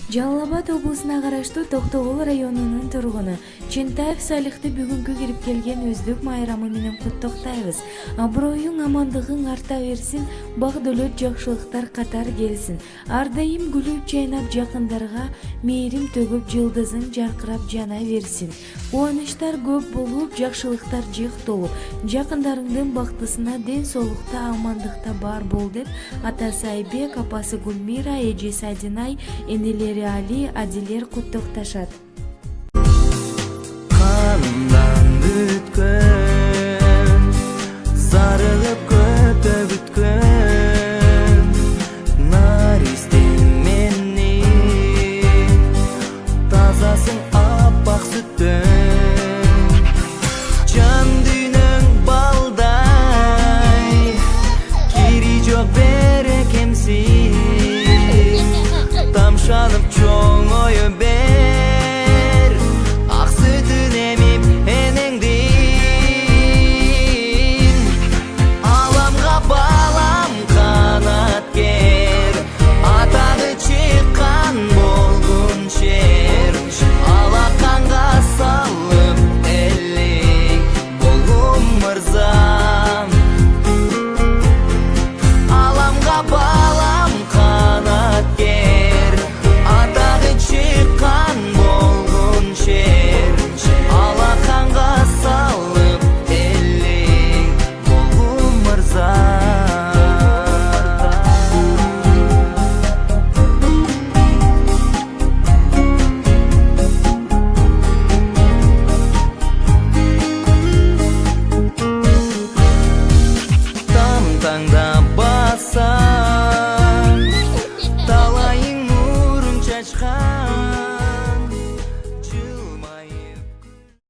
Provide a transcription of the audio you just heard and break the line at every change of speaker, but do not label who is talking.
Жалал Абад облусуна караштуу Токтогул районунун тургуну Чентаев Салихти бүгүнкү кирип келген өздүк майрамы менен куттуктайбыз. Аброюң, амандыгың арта берсин, бак дөлөт жакшылыктар катар келсин. Ар дайым күлүп жайнап жакындарга мээрим төгүп жылдызың жаркырап жана берсин. Кубанычтар көп болуп, жакшылыктар жыйк толуп, жакындарыңдын бактысына ден соолукта, амандыкта бар бол деп атасы Айбек, апасы Гүлмира, эжеси Адинай, энелери Али, Адилер куттукташат.
Канымдан бүткөн, зарылып көтө бүткөн, наристен менин, тазасың аппак сүттөн, жан дүйнөң балдай, кири жок берекемсиз, тамшанып чоңою бер, ак сүтүн эмип энеңдин, аламга балам канаткер, атагы чыккан болгун шер, алаканга салып элек болгум мырзам, аламга балам канаткер, атагы чыккан болгун шер, алаканга салып элек болгум мырзам. Там-таңда бассаң, талайың нурун чачкан.